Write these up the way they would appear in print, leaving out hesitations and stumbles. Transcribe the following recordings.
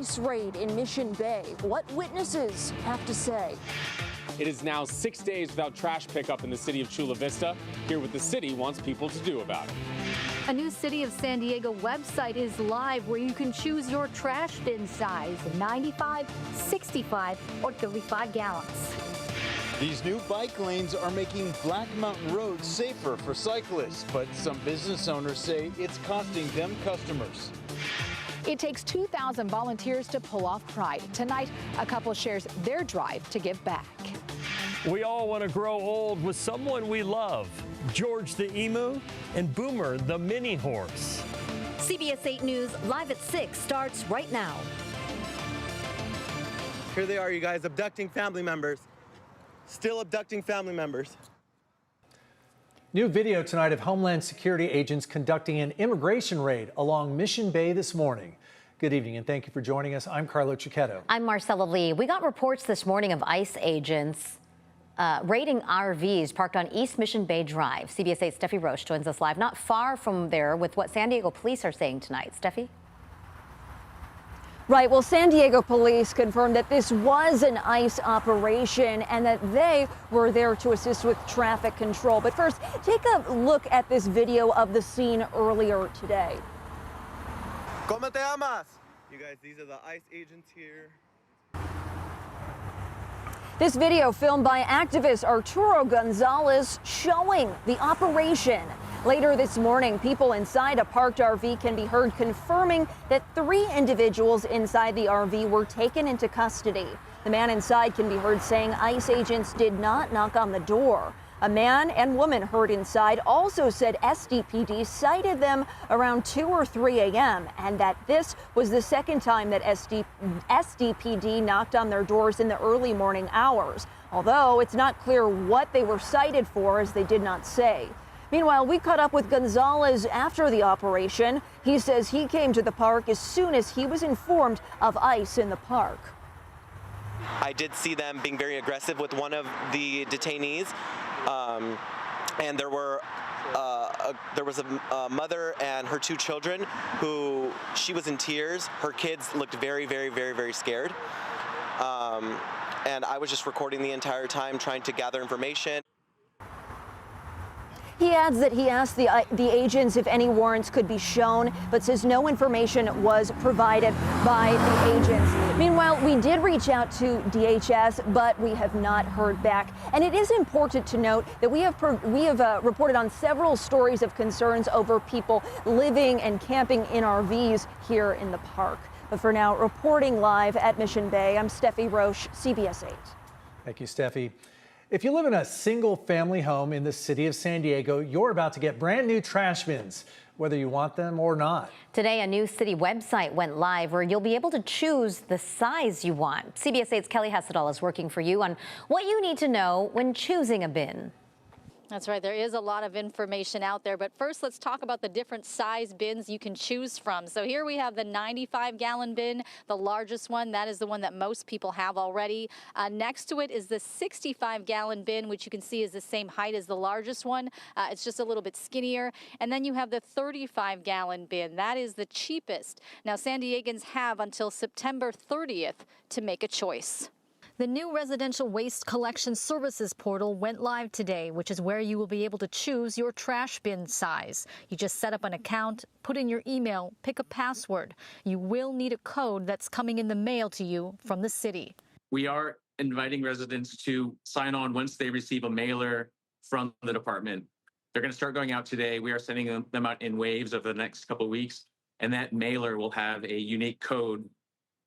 ice raid in Mission Bay. What witnesses have to say. It is now 6 days without trash pickup in the city of Chula Vista. Hear what the city wants people to do about it. A new City of San Diego website is live where you can choose your trash bin size, 95, 65, or 35 gallons. These new bike lanes are making Black Mountain Road safer for cyclists, but some business owners say it's costing them customers. It takes 2,000 volunteers to pull off Pride. Tonight, a couple shares their drive to give back. We all want to grow old with someone we love. George the Emu and Boomer the Mini Horse. CBS 8 News live at 6 starts right now. Here they are, you guys, abducting family members. Still abducting family members. New video tonight of Homeland Security agents conducting an immigration raid along Mission Bay this morning. Good evening and thank you for joining us. I'm Carlo Cicchetto. I'm Marcella Lee. We got reports this morning of ICE agents raiding RVs parked on East Mission Bay Drive. CBS 8's Steffi Roche joins us live not far from there with what San Diego police are saying tonight. Steffi? Right. Well, San Diego police confirmed that this was an ICE operation and that they were there to assist with traffic control. But first, take a look at this video of the scene earlier today. ¿Cómo te llamas? You guys, these are the ICE agents here. This video filmed by activist Arturo Gonzalez showing the operation. Later this morning, people inside a parked RV can be heard confirming that 3 individuals inside the RV were taken into custody. The man inside can be heard saying ICE agents did not knock on the door. A man and woman heard inside also said SDPD cited them around 2 or 3 a.m. and that this was the second time that SDPD knocked on their doors in the early morning hours. Although it's not clear what they were cited for, as they did not say. Meanwhile, we caught up with Gonzalez after the operation. He says he came to the park as soon as he was informed of ICE in the park. I did see them being very aggressive with one of the detainees, and there was a mother and her 2 children who, she was in tears. Her kids looked very, very, very, very scared. And I was just recording the entire time, trying to gather information. He adds that he asked the agents if any warrants could be shown, but says no information was provided by the agents. Meanwhile, we did reach out to DHS, but we have not heard back. And it is important to note that we have reported on several stories of concerns over people living and camping in RVs here in the park. But for now, reporting live at Mission Bay, I'm Steffi Roche, CBS 8. Thank you, Steffi. If you live in a single-family home in the city of San Diego, you're about to get brand new trash bins, whether you want them or not. Today, a new city website went live where you'll be able to choose the size you want. CBS 8's Kelly Hessedal is working for you on what you need to know when choosing a bin. That's right. There is a lot of information out there. But first, let's talk about the different size bins you can choose from. So here we have the 95-gallon bin, the largest one. That is the one that most people have already. Next to it is the 65-gallon bin, which you can see is the same height as the largest one. It's just a little bit skinnier. And then you have the 35-gallon bin. That is the cheapest. Now, San Diegans have until September 30th to make a choice. The new residential waste collection services portal went live today, which is where you will be able to choose your trash bin size. You just set up an account, put in your email, pick a password. You will need a code that's coming in the mail to you from the city. We are inviting residents to sign on once they receive a mailer from the department. They're going to start going out today. We are sending them out in waves over the next couple of weeks, and that mailer will have a unique code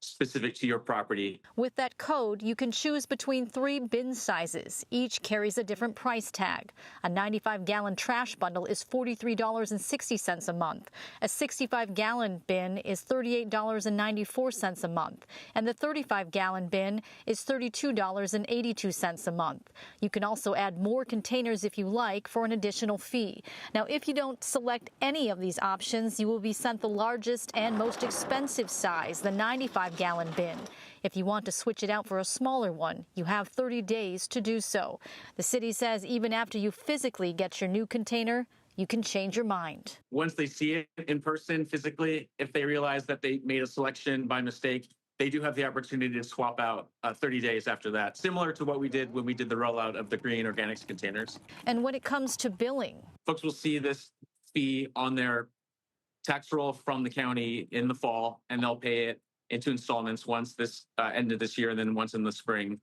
specific to your property. With that code, you can choose between 3 bin sizes. Each carries a different price tag. A 95-gallon trash bundle is $43.60 a month. A 65-gallon bin is $38.94 a month. And the 35-gallon bin is $32.82 a month. You can also add more containers if you like for an additional fee. Now, if you don't select any of these options, you will be sent the largest and most expensive size, the 95-gallon bin. If you want to switch it out for a smaller one, you have 30 days to do so. The city says even after you physically get your new container, you can change your mind. Once they see it in person, physically, if they realize that they made a selection by mistake, they do have the opportunity to swap out 30 days after that, similar to what we did when we did the rollout of the green organics containers. And when it comes to billing, Folks will see this fee on their tax roll from the county in the fall, and they'll pay it into installments once this end of this year and then once in the spring.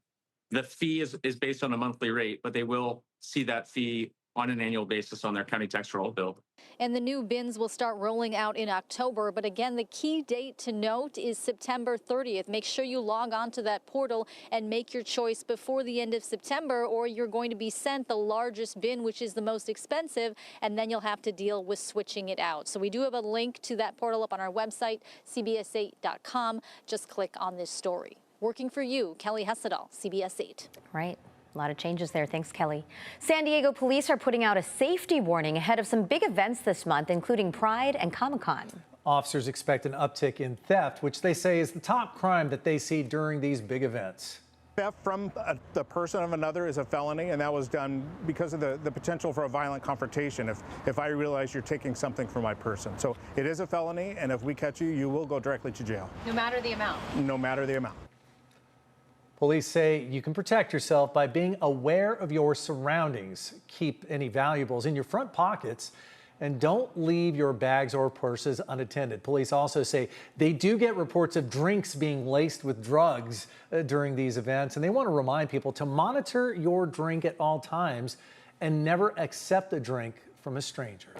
The fee is based on a monthly rate, but they will see that fee on an annual basis on their county tax roll bill. and the new bins will start rolling out in October. But again, the key date to note is September 30th. Make sure you log on to that portal and make your choice before the end of September, or you're going to be sent the largest bin, which is the most expensive, and then you'll have to deal with switching it out. So we do have a link to that portal up on our website, cbs8.com. Just click on this story. Working for you, Kelly Hessedal, CBS 8. Right. A lot of changes there. Thanks, Kelly. San Diego police are putting out a safety warning ahead of some big events this month, including Pride and Comic-Con. Officers expect an uptick in theft, which they say is the top crime that they see during these big events. Theft from the person of another is a felony, and that was done because of the potential for a violent confrontation if I realize you're taking something from my person. So it is a felony, and if we catch you, you will go directly to jail. No matter the amount. No matter the amount. Police say you can protect yourself by being aware of your surroundings. Keep any valuables in your front pockets and don't leave your bags or purses unattended. Police also say they do get reports of drinks being laced with drugs during these events, and they want to remind people to monitor your drink at all times and never accept a drink from a stranger.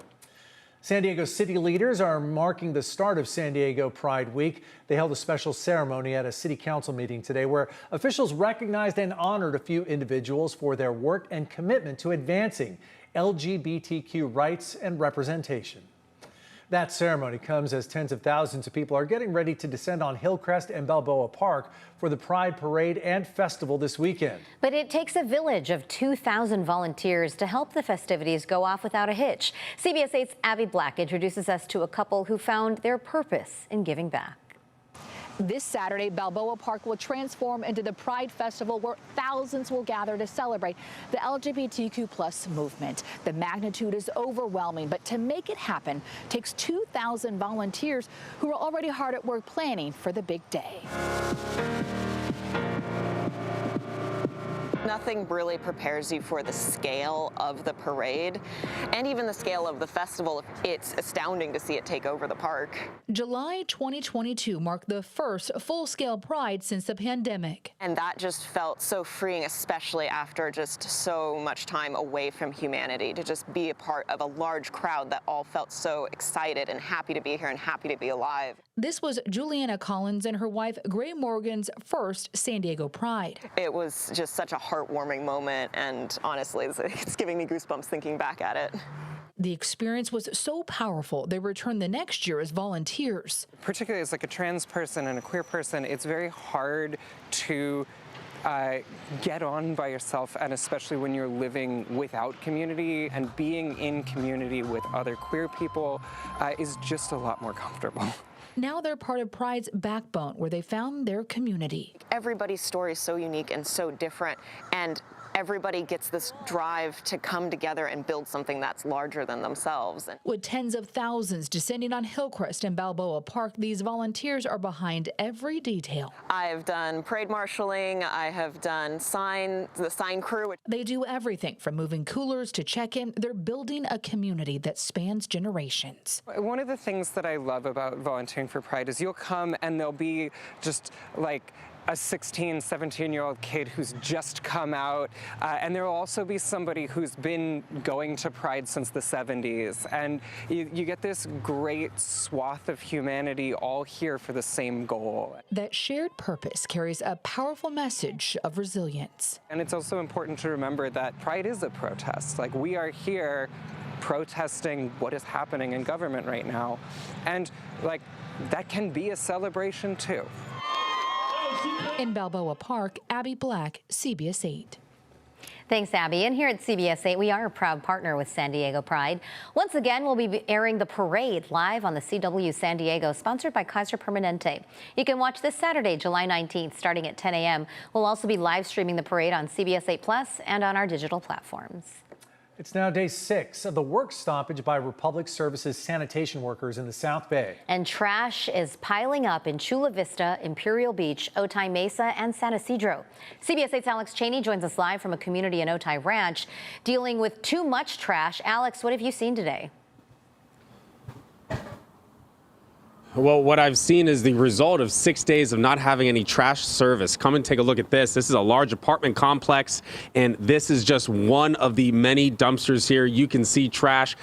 San Diego city leaders are marking the start of San Diego Pride Week. They held a special ceremony at a city council meeting today where officials recognized and honored a few individuals for their work and commitment to advancing LGBTQ rights and representation. That ceremony comes as tens of thousands of people are getting ready to descend on Hillcrest and Balboa Park for the Pride Parade and Festival this weekend. But it takes a village of 2,000 volunteers to help the festivities go off without a hitch. CBS 8's Abby Black introduces us to a couple who found their purpose in giving back. This Saturday, Balboa Park will transform into the Pride Festival where thousands will gather to celebrate the LGBTQ+ movement. The magnitude is overwhelming, but to make it happen takes 2,000 volunteers who are already hard at work planning for the big day. Nothing really prepares you for the scale of the parade and even the scale of the festival. It's astounding to see it take over the park. July 2022 marked the first full-scale Pride since the pandemic. And that just felt so freeing, especially after just so much time away from humanity, to just be a part of a large crowd that all felt so excited and happy to be here and happy to be alive. This was Juliana Collins and her wife Gray Morgan's first San Diego Pride. It was just such a heartwarming moment, and honestly, it's giving me goosebumps thinking back at it. The experience was so powerful, they returned the next year as volunteers. Particularly as like a trans person and a queer person, it's very hard to get on by yourself, and especially when you're living without community, and being in community with other queer people is just a lot more comfortable. Now they're part of Pride's backbone, where they found their community. Everybody's story is so unique and so different, and everybody gets this drive to come together and build something that's larger than themselves. With tens of thousands descending on Hillcrest and Balboa Park, these volunteers are behind every detail. I've done parade marshaling, I have done the sign crew. They do everything from moving coolers to check-in. They're building a community that spans generations. One of the things that I love about volunteering for Pride is you'll come and there'll be just like a 16, 17-year-old kid who's just come out, and there will also be somebody who's been going to Pride since the 70s, and you get this great swath of humanity all here for the same goal. That shared purpose carries a powerful message of resilience. And it's also important to remember that Pride is a protest. Like, we are here protesting what is happening in government right now, and like that can be a celebration too. In Balboa Park, Abby Black, CBS 8. Thanks, Abby. And here at CBS 8, we are a proud partner with San Diego Pride. Once again, we'll be airing the parade live on the CW San Diego, sponsored by Kaiser Permanente. You can watch this Saturday, July 19th, starting at 10 a.m. We'll also be live streaming the parade on CBS 8 Plus and on our digital platforms. It's now day 6 of the work stoppage by Republic Services sanitation workers in the South Bay. And trash is piling up in Chula Vista, Imperial Beach, Otay Mesa, and San Isidro. CBS 8's Alex Cheney joins us live from a community in Otay Ranch dealing with too much trash. Alex, what have you seen today? Well, what I've seen is the result of 6 days of not having any trash service. Come and take a look at this. This is a large apartment complex, and this is just one of the many dumpsters here. You can see trash.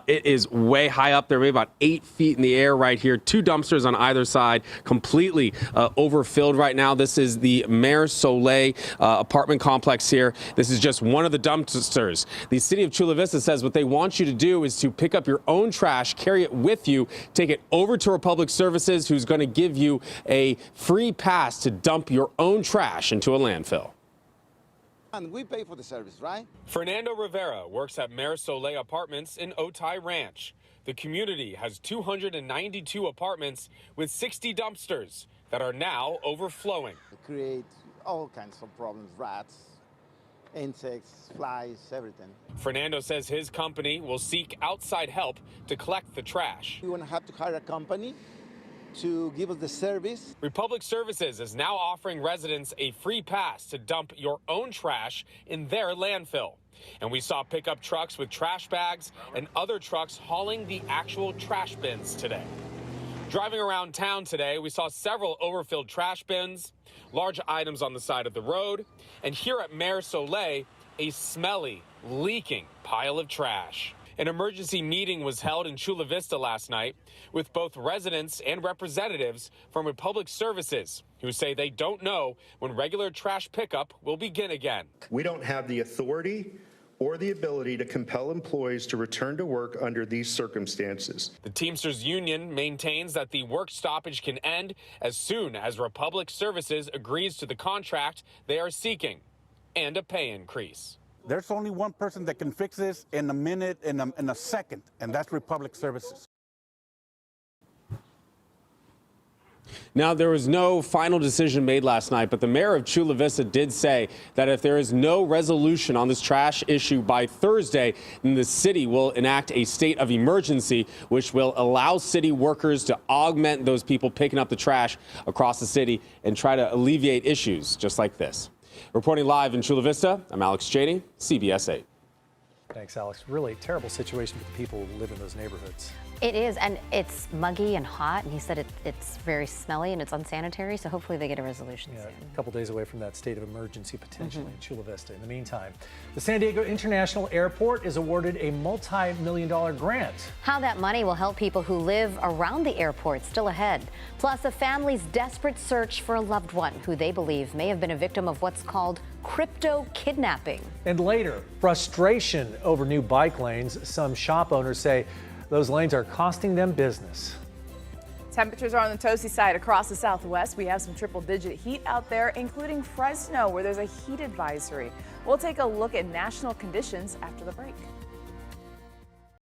It is way high up there, maybe about 8 feet in the air right here. 2 dumpsters on either side, completely overfilled right now. This is the Mer Soleil apartment complex here. This is just one of the dumpsters. The city of Chula Vista says what they want you to do is to pick up your own trash, carry it with you, take it over to Republic Services, who's going to give you a free pass to dump your own trash into a landfill. And we pay for the service, right? Fernando Rivera works at Mer Soleil Apartments in Otay Ranch. The community has 292 apartments with 60 dumpsters that are now overflowing. It creates all kinds of problems, rats, insects, flies, everything. Fernando says his company will seek outside help to collect the trash. We want to have to hire a company to give us the service. Republic Services is now offering residents a free pass to dump your own trash in their landfill. And we saw pickup trucks with trash bags and other trucks hauling the actual trash bins today. Driving around town today, we saw several overfilled trash bins, large items on the side of the road, and here at Mer Soleil, a smelly, leaking pile of trash. An emergency meeting was held in Chula Vista last night with both residents and representatives from Republic Services who say they don't know when regular trash pickup will begin again. We don't have the authority or the ability to compel employees to return to work under these circumstances. The Teamsters Union maintains that the work stoppage can end as soon as Republic Services agrees to the contract they are seeking and a pay increase. There's only one person that can fix this in a minute, in a second, and that's Republic Services. Now, there was no final decision made last night, but the mayor of Chula Vista did say that if there is no resolution on this trash issue by Thursday, then the city will enact a state of emergency, which will allow city workers to augment those people picking up the trash across the city and try to alleviate issues just like this. Reporting live in Chula Vista, I'm Alex Cheney, CBS 8. Thanks, Alex. Really terrible situation for the people who live in those neighborhoods. It is, and it's muggy and hot, and he said it's very smelly and it's unsanitary, so hopefully they get a resolution soon. A couple days away from that state of emergency potentially in Chula Vista. In the meantime, the San Diego International Airport is awarded a multi-million-dollar grant. How that money will help people who live around the airport still ahead. Plus, a family's desperate search for a loved one who they believe may have been a victim of what's called crypto kidnapping. And later, frustration over new bike lanes. Some shop owners say those lanes are costing them business. Temperatures are on the toasty side across the Southwest. We have some triple-digit heat out there, including Fresno, where there's a heat advisory. We'll take a look at national conditions after the break.